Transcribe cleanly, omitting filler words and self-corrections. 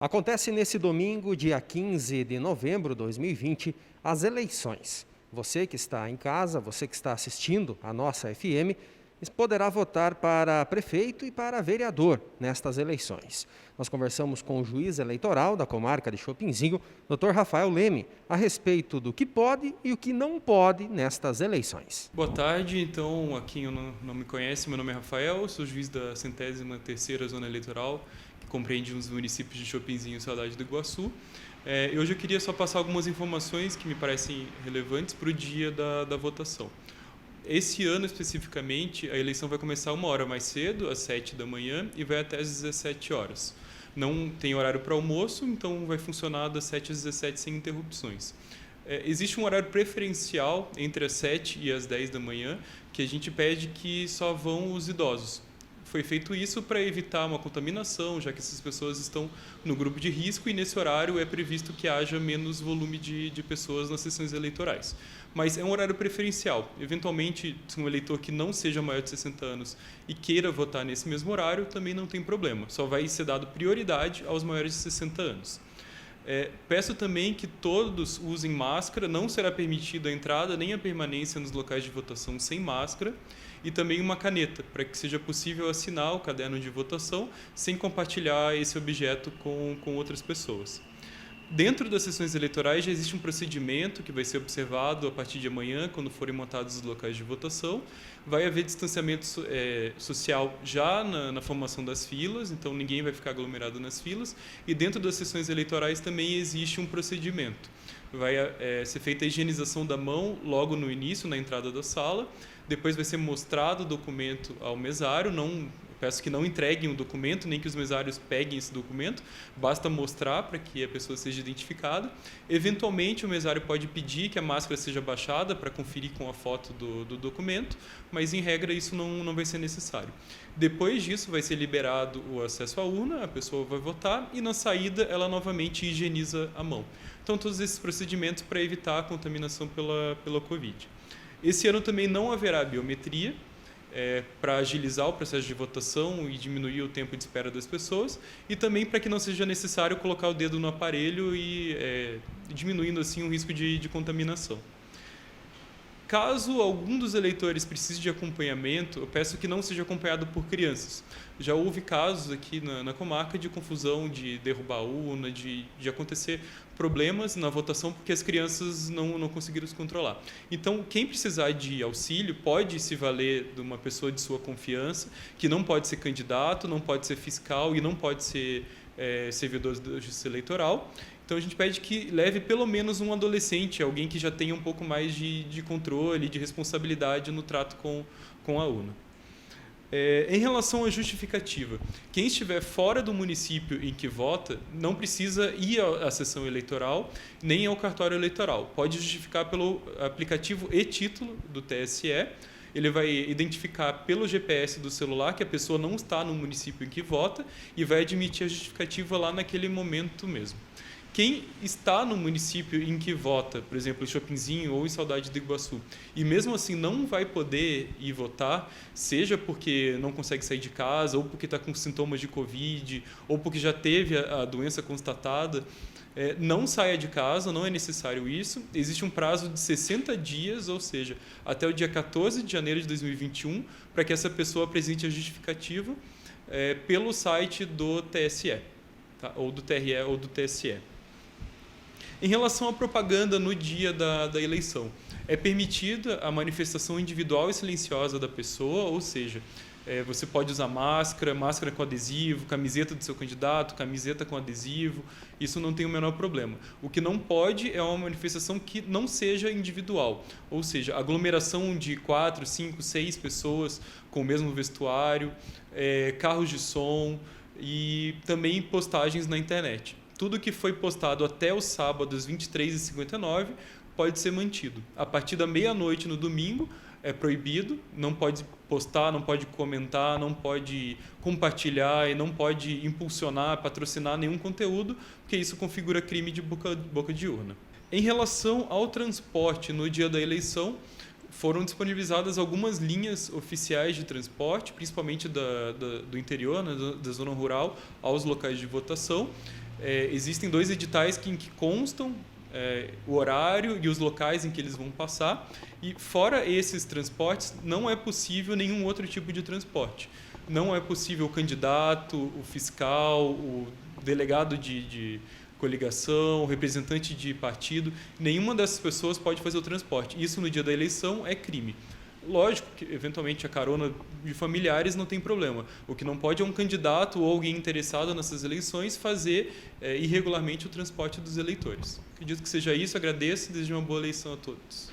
Acontece nesse domingo, dia 15 de novembro de 2020, as eleições. Você que está em casa, você que está assistindo a nossa FM, poderá votar para prefeito e para vereador nestas eleições. Nós conversamos com o juiz eleitoral da comarca de Chopinzinho, Dr. Rafael Leme, a respeito do que pode e o que não pode nestas eleições. Boa tarde, então, a quem não me conhece, meu nome é Rafael, sou juiz da 103ª Zona Eleitoral, que compreende os municípios de Chopinzinho e Saudade do Iguaçu. Hoje eu queria só passar algumas informações que me parecem relevantes para o dia da votação. Esse ano, especificamente, a eleição vai começar 1 hora mais cedo, às 7 da manhã, e vai até às 17 horas. Não tem horário para almoço, então vai funcionar das 7 às 17 sem interrupções. Existe um horário preferencial entre as 7 e as 10 da manhã, que a gente pede que só vão os idosos. Foi feito isso para evitar uma contaminação, já que essas pessoas estão no grupo de risco e nesse horário é previsto que haja menos volume de pessoas nas sessões eleitorais. Mas é um horário preferencial. Eventualmente, se um eleitor que não seja maior de 60 anos e queira votar nesse mesmo horário, também não tem problema. Só vai ser dado prioridade aos maiores de 60 anos. Peço também que todos usem máscara, não será permitida a entrada nem a permanência nos locais de votação sem máscara e também uma caneta, para que seja possível assinar o caderno de votação sem compartilhar esse objeto com outras pessoas. Dentro das sessões eleitorais já existe um procedimento que vai ser observado a partir de amanhã, quando forem montados os locais de votação. Vai haver distanciamento social já na formação das filas, então ninguém vai ficar aglomerado nas filas. E dentro das sessões eleitorais também existe um procedimento. Vai ser feita a higienização da mão logo no início, na entrada da sala. Depois vai ser mostrado o documento ao mesário. Peço que não entreguem o documento, nem que os mesários peguem esse documento, basta mostrar para que a pessoa seja identificada. Eventualmente, o mesário pode pedir que a máscara seja baixada para conferir com a foto do documento, mas, em regra, isso não vai ser necessário. Depois disso, vai ser liberado o acesso à urna, a pessoa vai votar e, na saída, ela novamente higieniza a mão. Então, todos esses procedimentos para evitar a contaminação pela Covid. Esse ano também não haverá biometria, para agilizar o processo de votação e diminuir o tempo de espera das pessoas e também para que não seja necessário colocar o dedo no aparelho e diminuindo assim o risco de contaminação. Caso algum dos eleitores precise de acompanhamento, eu peço que não seja acompanhado por crianças. Já houve casos aqui na comarca de confusão, de derrubar a urna, de acontecer problemas na votação porque as crianças não conseguiram se controlar. Então, quem precisar de auxílio pode se valer de uma pessoa de sua confiança, que não pode ser candidato, não pode ser fiscal e não pode ser servidor da Justiça Eleitoral. Então, a gente pede que leve pelo menos um adolescente, alguém que já tenha um pouco mais de controle, de responsabilidade no trato com a urna. Em relação à justificativa, quem estiver fora do município em que vota não precisa ir à sessão eleitoral nem ao cartório eleitoral. Pode justificar pelo aplicativo e-título do TSE. Ele vai identificar pelo GPS do celular que a pessoa não está no município em que vota e vai admitir a justificativa lá naquele momento mesmo. Quem está no município em que vota, por exemplo, em Chopinzinho ou em Saudade do Iguaçu, e mesmo assim não vai poder ir votar, seja porque não consegue sair de casa, ou porque está com sintomas de Covid, ou porque já teve a doença constatada, não saia de casa, não é necessário isso. Existe um prazo de 60 dias, ou seja, até o dia 14 de janeiro de 2021, para que essa pessoa apresente a justificativa pelo site do TSE, tá? Ou do TRE ou do TSE. Em relação à propaganda no dia da eleição, é permitida a manifestação individual e silenciosa da pessoa, ou seja, você pode usar máscara com adesivo, camiseta do seu candidato, camiseta com adesivo, isso não tem o menor problema. O que não pode é uma manifestação que não seja individual, ou seja, aglomeração de 4, 5, 6 pessoas com o mesmo vestuário, carros de som e também postagens na internet. Tudo que foi postado até o sábado às 23h59 pode ser mantido. A partir da meia-noite no domingo é proibido, não pode postar, não pode comentar, não pode compartilhar e não pode impulsionar, patrocinar nenhum conteúdo, porque isso configura crime de boca de urna. Em relação ao transporte no dia da eleição, foram disponibilizadas algumas linhas oficiais de transporte, principalmente do interior, né, da zona rural, aos locais de votação. existem 2 editais em que constam o horário e os locais em que eles vão passar, e fora esses transportes não é possível nenhum outro tipo de transporte. Não é possível o candidato, o fiscal, o delegado de coligação, o representante de partido, nenhuma dessas pessoas pode fazer o transporte. Isso no dia da eleição é crime. Lógico que, eventualmente, a carona de familiares não tem problema. O que não pode é um candidato ou alguém interessado nessas eleições fazer irregularmente o transporte dos eleitores. Acredito que seja isso, agradeço e desejo uma boa eleição a todos.